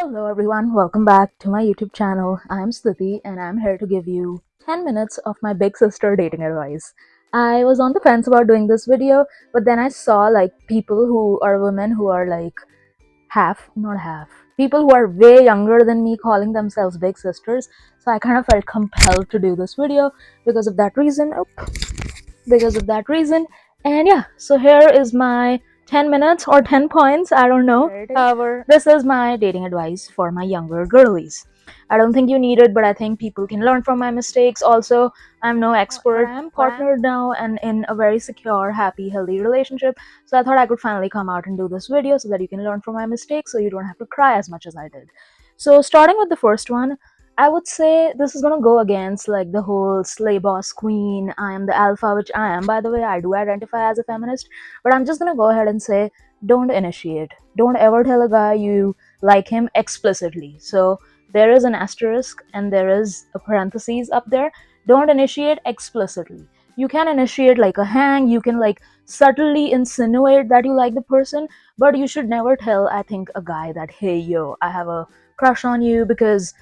Hello everyone, welcome back to my YouTube channel. I'm Stuti and I'm here to give you 10 minutes of my big sister dating advice. I was on the fence about doing this video, but then I saw like people who are women who are like not half, people who are way younger than me calling themselves big sisters. So I kind of felt compelled to do this video because of that reason. And yeah, so here is my 10 minutes or 10 points, I don't know. However, this is my dating advice for my younger girlies. I don't think you need it, but I think people can learn from my mistakes. Also, I'm no expert. I'm partnered now and in a very secure, happy, healthy relationship. So I thought I could finally come out and do this video so that you can learn from my mistakes so you don't have to cry as much as I did. So starting with the first one, I would say this is gonna go against like the whole slay boss queen, I am the alpha, which I am, by the way. I do identify as a feminist, but I'm just gonna go ahead and say don't initiate. Don't ever tell a guy you like him explicitly. So there is an asterisk and there is a parenthesis up there. Don't initiate explicitly. You can initiate like a hang, you can like subtly insinuate that you like the person, but you should never tell, I think, a guy that, hey, yo, I have a crush on you, because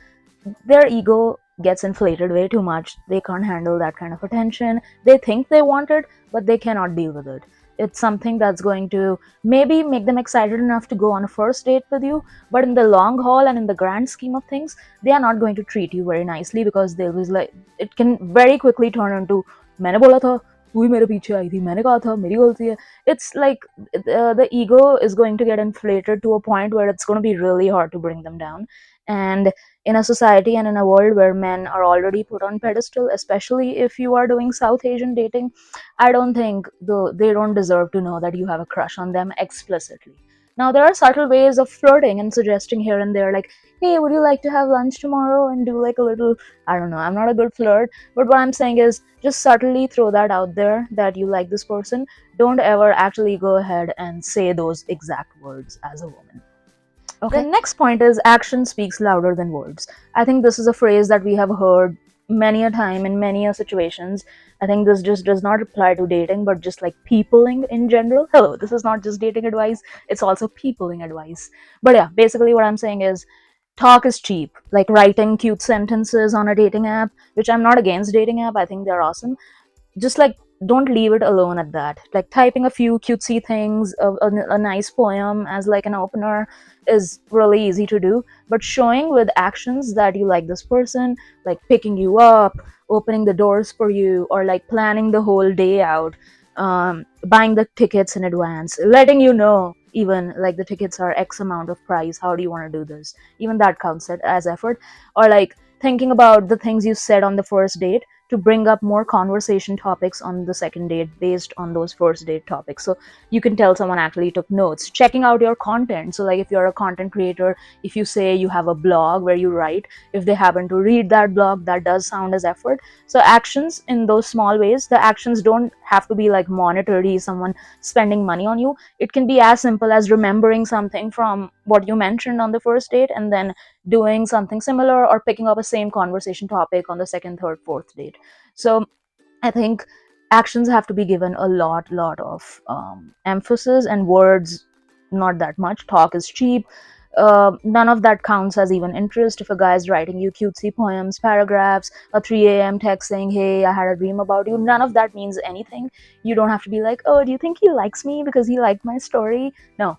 their ego gets inflated way too much. They can't handle that kind of attention. They think they want it, but they cannot deal with it. It's something that's going to maybe make them excited enough to go on a first date with you, but in the long haul and in the grand scheme of things, they are not going to treat you very nicely, because they'll be like, it can very quickly turn into मैंने बोला था तू ही मेरे पीछे आई थी मैंने कहा था मेरी गलती है. It's like the ego is going to get inflated to a point where it's going to be really hard to bring them down. And in a society and in a world where men are already put on pedestal, especially if you are doing South Asian dating, I don't think they don't deserve to know that you have a crush on them explicitly. Now there are subtle ways of flirting and suggesting here and there, like, hey, would you like to have lunch tomorrow, and do like a little, I don't know, I'm not a good flirt, but what I'm saying is just subtly throw that out there that you like this person. Don't ever actually go ahead and say those exact words as a woman. Okay. The next point is action speaks louder than words. I think this is a phrase that we have heard many a time in many a situations. I think this just does not apply to dating, but just like peopling in general. Hello, this is not just dating advice, it's also peopling advice. But yeah, basically what I'm saying is talk is cheap. Like writing cute sentences on a dating app, which I'm not against dating app, I think they're awesome. Just like don't leave it alone at that. Like typing a few cutesy things, a nice poem as like an opener is really easy to do, but showing with actions that you like this person, like picking you up, opening the doors for you, or like planning the whole day out, buying the tickets in advance, letting you know even like the tickets are X amount of price, how do you want to do this, even that counts as effort. Or like thinking about the things you said on the first date to bring up more conversation topics on the second date based on those first date topics. So you can tell someone actually took notes. Checking out your content. So like if you're a content creator, if you say you have a blog where you write, if they happen to read that blog, that does sound as effort. So actions in those small ways, the actions don't have to be like monetary, someone spending money on you. It can be as simple as remembering something from what you mentioned on the first date and then doing something similar, or picking up a same conversation topic on the second, third, fourth date. So I think actions have to be given a lot of emphasis, and words not that much. Talk is cheap. None of that counts as even interest. If a guy is writing you cutesy poems, paragraphs, a 3 a.m. text saying, hey, I had a dream about you, none of that means anything. You don't have to be like, oh, do you think he likes me because he liked my story? No,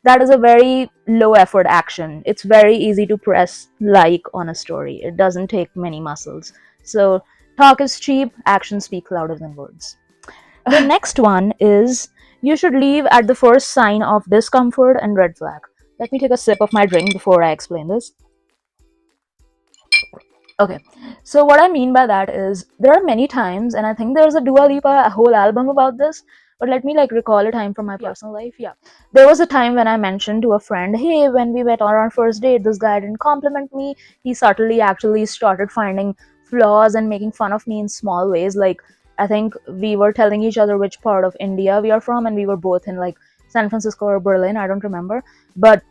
that is a very low effort action. It's very easy to press like on a story. It doesn't take many muscles. So talk is cheap, actions speak louder than words. The next one is you should leave at the first sign of discomfort and red flag. Let me take a sip of my drink before I explain this. Okay, so what I mean by that is there are many times, and I think there's a Dua Lipa whole album about this, but let me like recall a time from my personal life. Yeah, there was a time when I mentioned to a friend, hey, when we went on our first date, this guy didn't compliment me. He subtly actually started finding flaws and making fun of me in small ways. Like, I think we were telling each other which part of India we are from, and we were both in like San Francisco or Berlin, I don't remember. But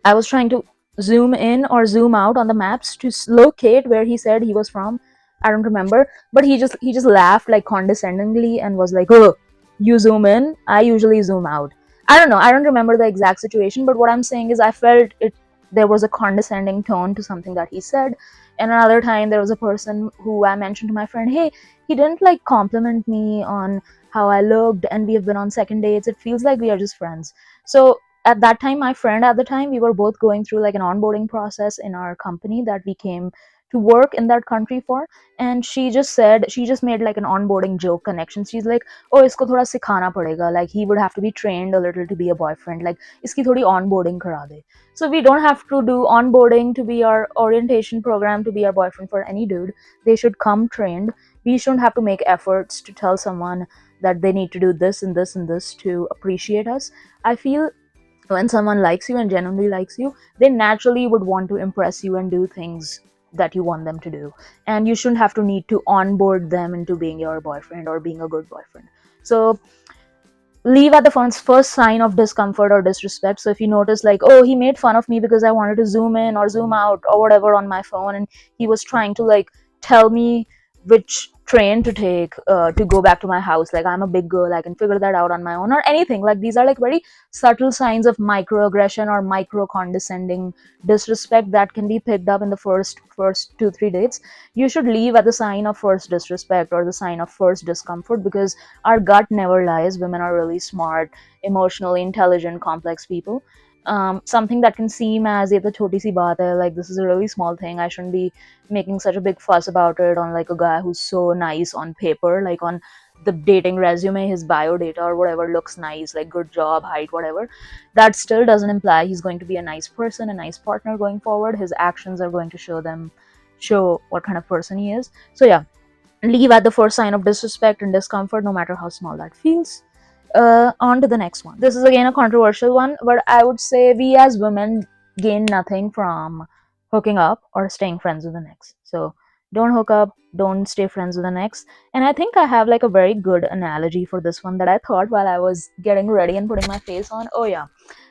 I was trying to zoom in or zoom out on the maps to locate where he said he was from. I don't remember, but he just laughed like condescendingly and was like, "Oh, you zoom in. I usually zoom out." I don't know. I don't remember the exact situation, but what I'm saying is I felt it there was a condescending tone to something that he said. And another time there was a person who I mentioned to my friend, hey, he didn't like compliment me on how I looked, and we have been on second dates. It feels like we are just friends. So at that time, my friend at the time, we were both going through like an onboarding process in our company that we came to work in that country for. And she just made like an onboarding joke connection. She's like, oh, isko thoda sikhana padega, like he would have to be trained a little to be a boyfriend, like iski thodi onboarding kara de. So we don't have to do onboarding to be our orientation program to be our boyfriend for any dude. They should come trained. We shouldn't have to make efforts to tell someone that they need to do this and this and this to appreciate us. I feel when someone likes you and genuinely likes you, they naturally would want to impress you and do things that you want them to do. And you shouldn't have to need to onboard them into being your boyfriend or being a good boyfriend. So leave at the first sign of discomfort or disrespect. So if you notice, like, oh, he made fun of me because I wanted to zoom in or zoom out or whatever on my phone, and he was trying to like tell me which train to take to go back to my house, like I'm a big girl, I can figure that out on my own, or anything like, these are like very subtle signs of microaggression or micro condescending disrespect that can be picked up in the first 2 3 dates. You should leave at the sign of first disrespect or the sign of first discomfort, because our gut never lies. Women are really smart, emotionally intelligent, complex people. Something that can seem as if the choti si baat hai, like this is a really small thing, I shouldn't be making such a big fuss about it, on like a guy who's so nice on paper, like on the dating resume, his bio data or whatever looks nice, like good job, height, whatever. That still doesn't imply he's going to be a nice person, a nice partner going forward. His actions are going to show what kind of person he is. So yeah, leave at the first sign of disrespect and discomfort, no matter how small that feels. On to the next one. This is again a controversial one, but I would say we as women gain nothing from hooking up or staying friends with an ex. So don't hook up, don't stay friends with an ex. And I think I have like a very good analogy for this one that I thought while I was getting ready and putting my face on. Oh, yeah.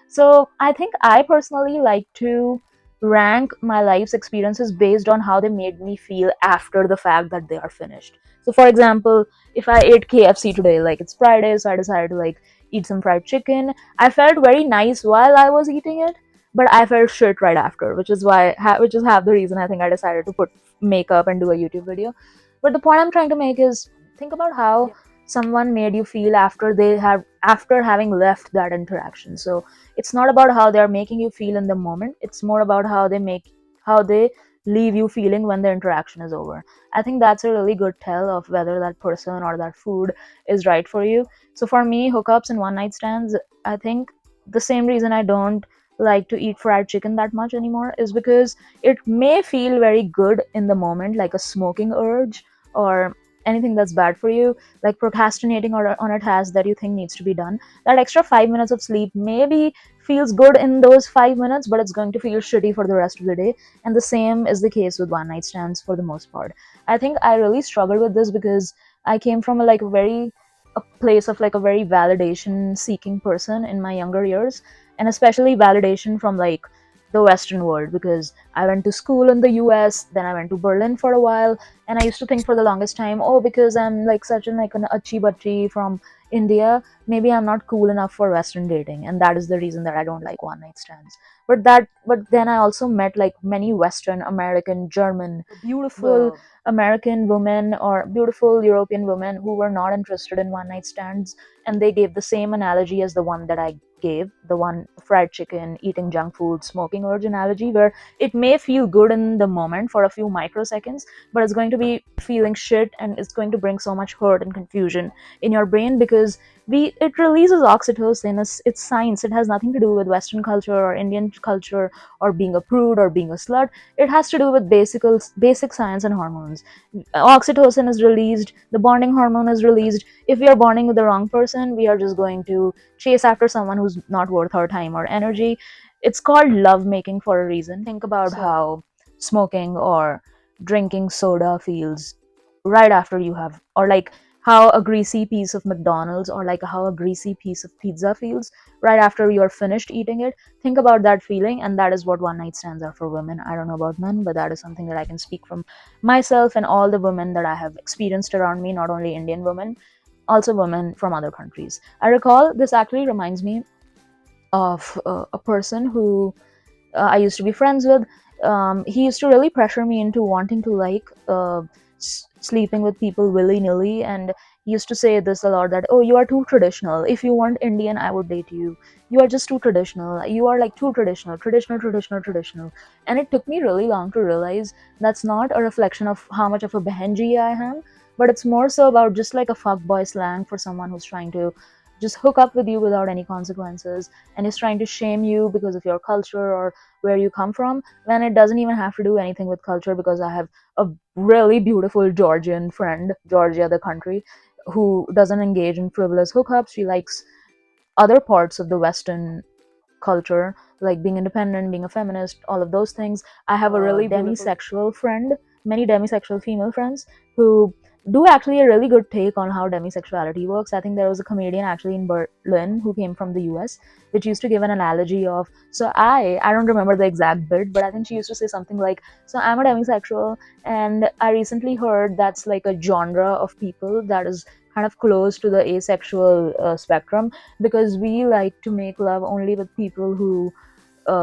So I think I personally like to rank my life's experiences based on how they made me feel after the fact that they are finished. So for example, if I ate KFC today, like it's Friday, so I decided to like eat some fried chicken. I felt very nice while I was eating it, but I felt shit right after, which is which is half the reason I think I decided to put makeup and do a YouTube video. But the point I'm trying to make is, think about how someone made you feel after having left that interaction. So it's not about how they're making you feel in the moment, it's more about how they leave you feeling when the interaction is over. I think that's a really good tell of whether that person or that food is right for you. So for me, hookups and one night stands, I think the same reason I don't like to eat fried chicken that much anymore is because it may feel very good in the moment, like a smoking urge or anything that's bad for you, like procrastinating on a task that you think needs to be done. That extra 5 minutes of sleep maybe feels good in those 5 minutes, but it's going to feel shitty for the rest of the day. And the same is the case with one night stands for the most part. I think I really struggled with this because I came from a place of like a very validation seeking person in my younger years, and especially validation from like the Western world, because I went to school in the US, then I went to Berlin for a while, and I used to think for the longest time, oh, because I'm like such an achi bachi from India, maybe I'm not cool enough for Western dating, and that is the reason that I don't like one night stands. But then I also met like many Western, American, German, beautiful American women or beautiful European women who were not interested in one night stands, and they gave the same analogy as the one that I gave, the one fried chicken, eating junk food, smoking urge analogy, where it may feel good in the moment for a few microseconds, but it's going to be feeling shit and it's going to bring so much hurt and confusion in your brain, because it releases oxytocin. It's science. It has nothing to do with Western culture or Indian culture or being a prude or being a slut. It has to do with basic science and hormones. Oxytocin is released, the bonding hormone is released. If we are bonding with the wrong person, we are just going to chase after someone who's not worth our time or energy. It's called love making for a reason. Think about how smoking or drinking soda feels right after you have, or like how a greasy piece of McDonald's or like how a greasy piece of pizza feels right after you're finished eating it. Think about that feeling, and that is what one night stands are for women. I don't know about men, but that is something that I can speak from myself and all the women that I have experienced around me, not only Indian women, also women from other countries. I recall this actually reminds me of a person who I used to be friends with, he used to really pressure me into wanting to like sleeping with people willy nilly, and he used to say this a lot, that oh, you are too traditional. If you weren't Indian, I would date you. You are just too traditional. You are like too traditional, traditional, traditional, traditional. And it took me really long to realize that's not a reflection of how much of a behenji I am, but it's more so about just like a fuckboy slang for someone who's trying to just hook up with you without any consequences, and is trying to shame you because of your culture or where you come from, when it doesn't even have to do anything with culture. Because I have a really beautiful Georgian friend, Georgia the country, who doesn't engage in frivolous hookups. She likes other parts of the Western culture, like being independent, being a feminist, all of those things. I have a really demisexual friend, many demisexual female friends who do actually a really good take on how demisexuality works. I think there was a comedian actually in Berlin who came from the US, which used to give an analogy of, so I don't remember the exact bit, but I think she used to say something like, so I'm a demisexual, and I recently heard that's like a genre of people that is kind of close to the asexual spectrum, because we like to make love only with people who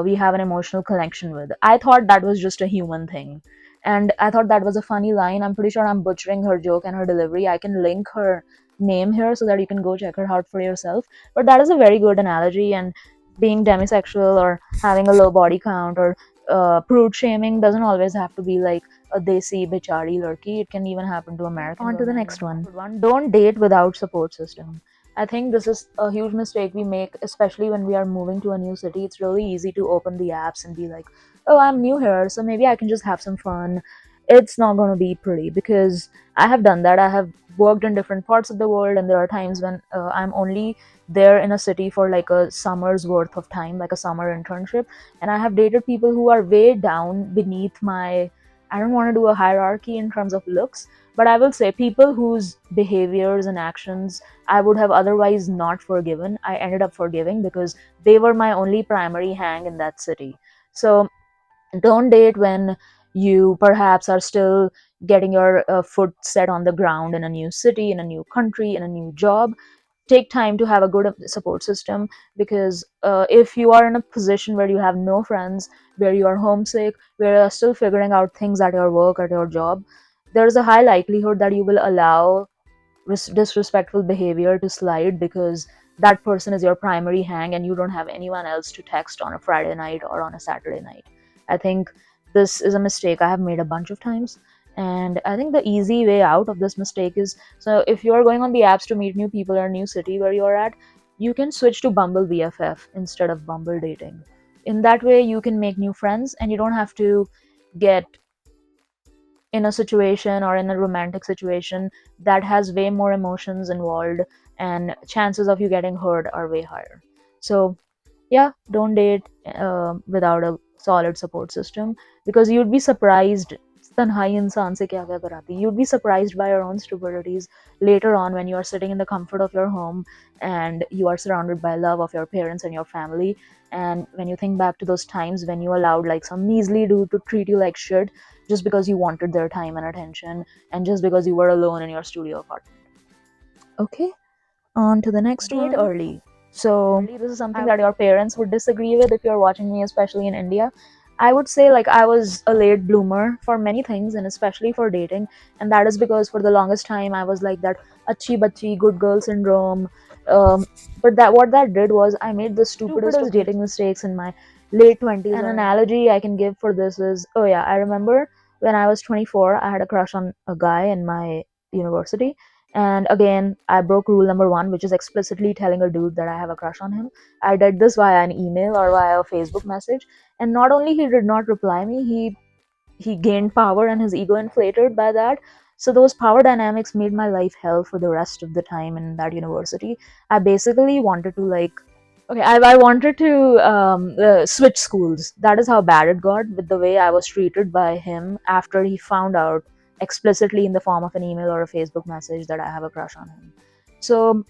we have an emotional connection with. I thought that was just a human thing. And I thought that was a funny line. I'm pretty sure I'm butchering her joke and her delivery. I can link her name here so that you can go check her out for yourself. But that is a very good analogy. And being demisexual or having a low body count or prude shaming doesn't always have to be like a desi bichari lurki. It can even happen to American. On to the next one. Don't date without support system. I think this is a huge mistake we make, especially when we are moving to a new city. It's really easy to open the apps and be like, oh, I'm new here, so maybe I can just have some fun. It's not going to be pretty, because I have done that. I have worked in different parts of the world, and there are times when I'm only there in a city for like a summer's worth of time, like a summer internship. And I have dated people who are way down beneath my, I don't want to do a hierarchy in terms of looks, but I will say people whose behaviors and actions I would have otherwise not forgiven, I ended up forgiving because they were my only primary hang in that city. So don't date when you perhaps are still getting your foot set on the ground in a new city, in a new country, in a new job. Take time to have a good support system, because if you are in a position where you have no friends, where you are homesick, where you are still figuring out things at your work, at your job, there's a high likelihood that you will allow disrespectful behavior to slide, because that person is your primary hang and you don't have anyone else to text on a Friday night or on a Saturday night. I think this is a mistake I have made a bunch of times. And I think the easy way out of this mistake is, so if you're going on the apps to meet new people in a new city where you're at, you can switch to Bumble BFF instead of Bumble Dating. In that way, you can make new friends and you don't have to get in a situation or in a romantic situation that has way more emotions involved, and chances of you getting hurt are way higher. So yeah, don't date without a solid support system, because you'd be surprised. तन्हाई इंसान से क्या क्या कराती है. You'd be surprised by your own stupidities later on when you are sitting in the comfort of your home and you are surrounded by love of your parents and your family, and when you think back to those times when you allowed like some measly dude to treat you like shit just because you wanted their time and attention, and just because you were alone in your studio apartment. Okay, on to the next one. Date early. So this is something that your parents would disagree with if you're watching me, especially in India. I would say like I was a late bloomer for many things, and especially for dating. And that is because for the longest time I was like that achi bachi good girl syndrome. Um, but that what that did was I made the stupidest of dating mistakes in my late 20s. An analogy I can give for this is, oh yeah, I remember when I was 24, I had a crush on a guy in my university. And again, I broke rule number one, which is explicitly telling a dude that I have a crush on him. I did this via an email or via a Facebook message. And not only he did not reply me, he gained power and his ego inflated by that. So those power dynamics made my life hell for the rest of the time in that university. I basically wanted to like, okay, I wanted to switch schools. That is how bad it got with the way I was treated by him after he found out explicitly in the form of an email or a Facebook message that I have a crush on him. So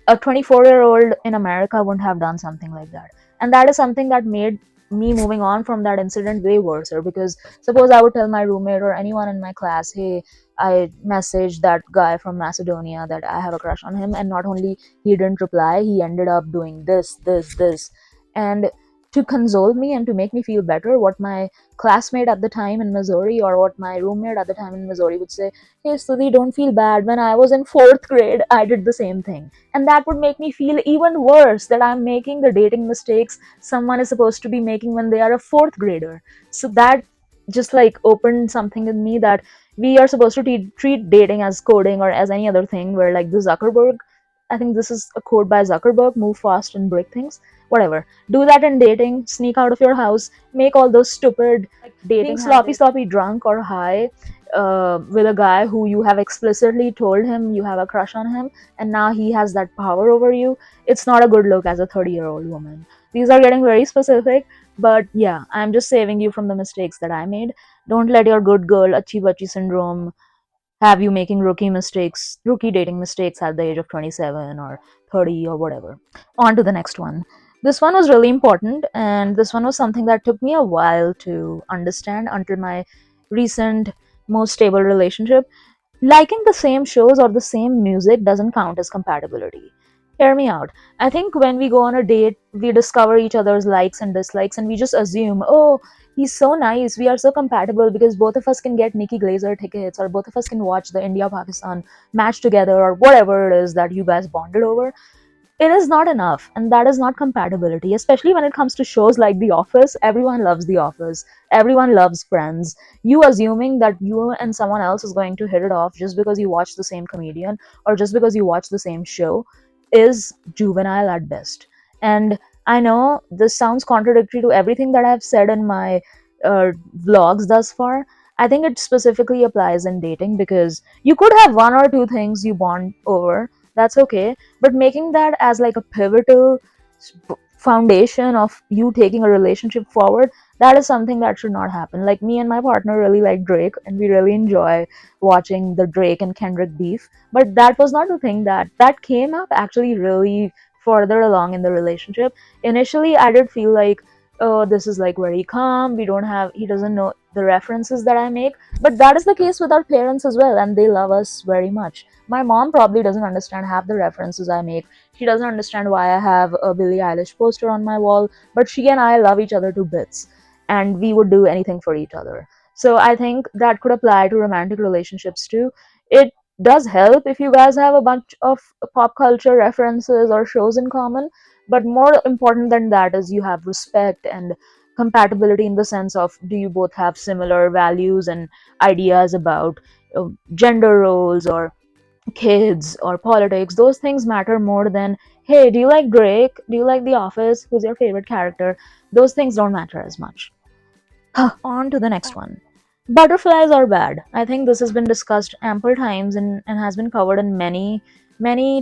a 24-year-old in America wouldn't have done something like that. And that is something that made me moving on from that incident way worse. Because suppose I would tell my roommate or anyone in my class, hey, I messaged that guy from Macedonia that I have a crush on him, and not only he didn't reply, he ended up doing this, this, this. And to console me and to make me feel better, what my classmate at the time in Missouri or what my roommate at the time in Missouri would say, hey, Stuti, don't feel bad. When I was in fourth grade, I did the same thing. And that would make me feel even worse that I'm making the dating mistakes someone is supposed to be making when they are a fourth grader. So that just like opened something in me that we are supposed to treat dating as coding or as any other thing where like the Zuckerberg, I think this is a quote by Zuckerberg, move fast and break things, whatever. Do that in dating, sneak out of your house, make all those stupid being Dating sloppy drunk or high with a guy who you have explicitly told him you have a crush on him, and now he has that power over you. It's not a good look as a 30-year-old woman. These are getting very specific, but yeah, I'm just saving you from the mistakes that I made. Don't let your good girl achi bachi syndrome have you making rookie dating mistakes at the age of 27 or 30 or whatever. On to the next one. This one was really important, and this one was something that took me a while to understand until my recent most stable relationship. Liking the same shows or the same music doesn't count as compatibility. Hear me out. I think when we go on a date, we discover each other's likes and dislikes, and we just assume, oh, he's so nice, we are so compatible because both of us can get Nikki Glazer tickets, or both of us can watch the India Pakistan match together, or whatever it is that you guys bonded over. It is not enough, and that is not compatibility, especially when it comes to shows like The Office. Everyone loves The Office, everyone loves Friends. You assuming that you and someone else is going to hit it off just because you watch the same comedian or just because you watch the same show is juvenile at best. And I know this sounds contradictory to everything that I've said in my uh, vlogs thus far. I think it specifically applies in dating because you could have one or two things you bond over, that's okay, but making that as like a pivotal foundation of you taking a relationship forward, that is something that should not happen. Like me and my partner really like Drake, and we really enjoy watching the Drake and Kendrick beef, but that was not the thing that came up actually really further along in the relationship. Initially I did feel like, oh, this is like very calm, he doesn't know the references that I make, but that is the case with our parents as well, and they love us very much. My mom probably doesn't understand half the references I make. She doesn't understand why I have a Billie Eilish poster on my wall, but she and I love each other to bits, and we would do anything for each other. So I think that could apply to romantic relationships too. It does help if you guys have a bunch of pop culture references or shows in common, but more important than that is you have respect and compatibility in the sense of, do you both have similar values and ideas about gender roles or kids or politics. Those things matter more than, hey, do you like Drake, do you like The Office, who's your favorite character. Those things don't matter as much. On to the next one. Butterflies are bad. I think this has been discussed ample times and has been covered in many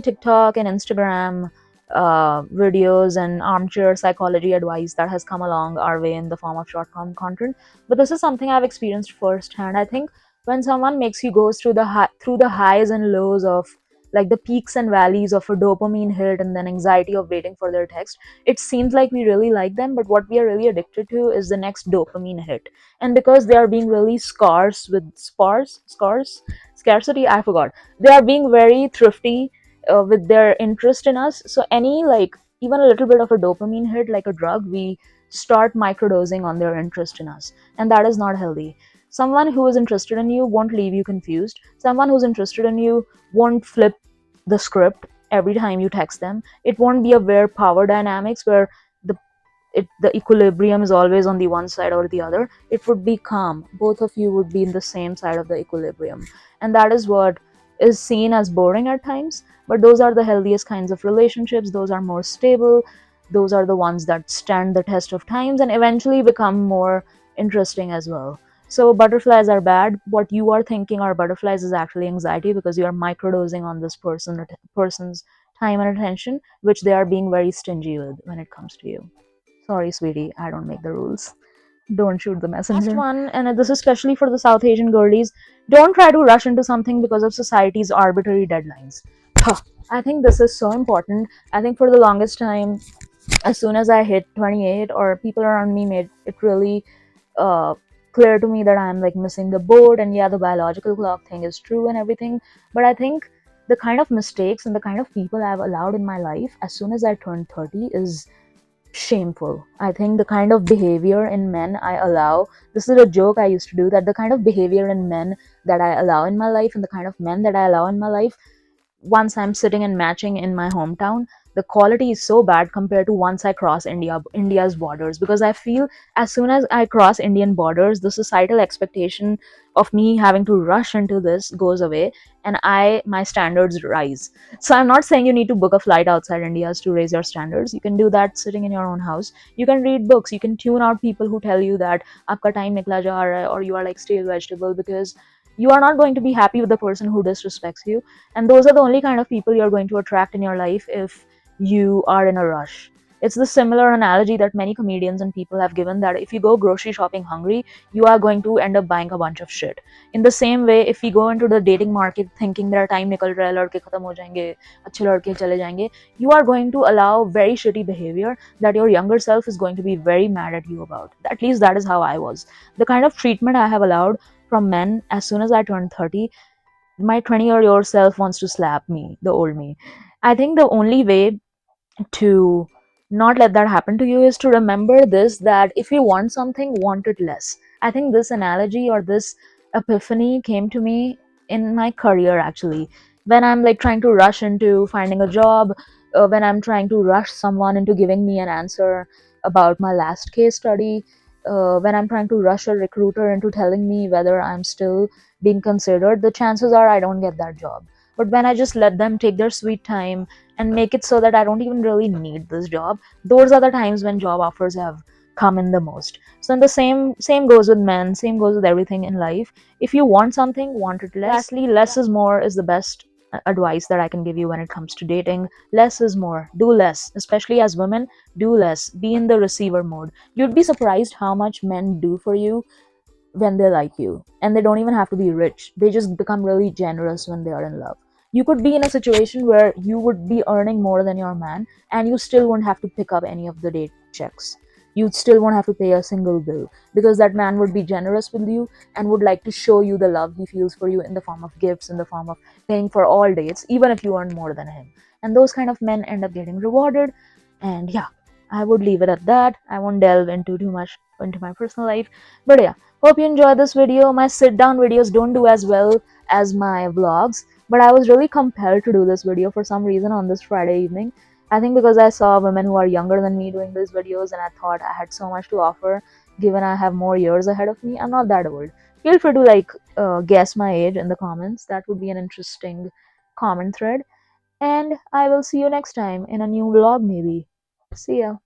TikTok and Instagram videos and armchair psychology advice that has come along our way in the form of short form content. But this is something I've experienced firsthand. I think when someone makes you go through through the highs and lows of like the peaks and valleys of a dopamine hit and then anxiety of waiting for their text, it seems like we really like them, but what we are really addicted to is the next dopamine hit. And because they are being really scarce with scarcity, I forgot, they are being very thrifty with their interest in us. So any like even a little bit of a dopamine hit like a drug, we start microdosing on their interest in us, and that is not healthy. Someone who is interested in you won't leave you confused. Someone who's interested in you won't flip the script every time you text them. It won't be a weird power dynamics where the the equilibrium is always on the one side or the other. It would be calm. Both of you would be in the same side of the equilibrium. And that is what is seen as boring at times. But those are the healthiest kinds of relationships. Those are more stable. Those are the ones that stand the test of times and eventually become more interesting as well. So butterflies are bad. What you are thinking are butterflies is actually anxiety because you are microdosing on this person's time and attention, which they are being very stingy with when it comes to you. Sorry, sweetie, I don't make the rules. Don't shoot the messenger. Last one, and this is especially for the South Asian girlies, don't try to rush into something because of society's arbitrary deadlines. Huh. I think this is so important. I think for the longest time, as soon as I hit 28 or people around me made it really uh, clear to me that I'm like missing the boat, and yeah, the biological clock thing is true and everything. But I think the kind of mistakes and the kind of people I've allowed in my life as soon as I turned 30 is shameful. I think the kind of behavior in men I allow, this is a joke I used to do, that the kind of behavior in men that I allow in my life and the kind of men that I allow in my life, once I'm sitting and matching in my hometown, the quality is so bad compared to once I cross India's borders. Because I feel as soon as I cross Indian borders, the societal expectation of me having to rush into this goes away, and my standards rise. So I'm not saying you need to book a flight outside India to raise your standards. You can do that sitting in your own house. You can read books. You can tune out people who tell you that आपका time निकला जा रहा है, or you are like stale vegetable, because you are not going to be happy with the person who disrespects you, and those are the only kind of people you're going to attract in your life if you are in a rush. It's the similar analogy that many comedians and people have given, that if you go grocery shopping hungry, you are going to end up buying a bunch of shit. In the same way, if we go into the dating market thinking मेरा time निकल रहा है, लड़के खत्म हो जाएंगे, अच्छे लड़के चले जाएंगे, you are going to allow very shitty behavior that your younger self is going to be very mad at you about. At least that is how I was. The kind of treatment I have allowed from men as soon as I turned 30, my 20-year-old self wants to slap me, the old me. I think the only way to not let that happen to you is to remember this, that if you want something, want it less. I think this analogy or this epiphany came to me in my career actually, when I'm like trying to rush into finding a job, when I'm trying to rush someone into giving me an answer about my last case study, when I'm trying to rush a recruiter into telling me whether I'm still being considered, the chances are I don't get that job. But when I just let them take their sweet time and make it so that I don't even really need this job, those are the times when job offers have come in the most. So in the same goes with men, same goes with everything in life. If you want something, want it less. Lastly, less is more is the best advice that I can give you when it comes to dating. Less is more. Do less. Especially as women, do less. Be in the receiver mode. You'd be surprised how much men do for you when they like you, and they don't even have to be rich. They just become really generous when they are in love. You could be in a situation where you would be earning more than your man, and you still won't have to pick up any of the date checks. You still won't have to pay a single bill, because that man would be generous with you and would like to show you the love he feels for you in the form of gifts, in the form of paying for all dates, even if you earn more than him. And those kind of men end up getting rewarded. And yeah, I would leave it at that. I won't delve into too much into my personal life. But yeah, hope you enjoyed this video. My sit down videos don't do as well as my vlogs, but I was really compelled to do this video for some reason on this Friday evening. I think because I saw women who are younger than me doing these videos, and I thought I had so much to offer given I have more years ahead of me. I'm not that old. Feel free to guess my age in the comments. That would be an interesting comment thread. And I will see you next time in a new vlog maybe. See ya.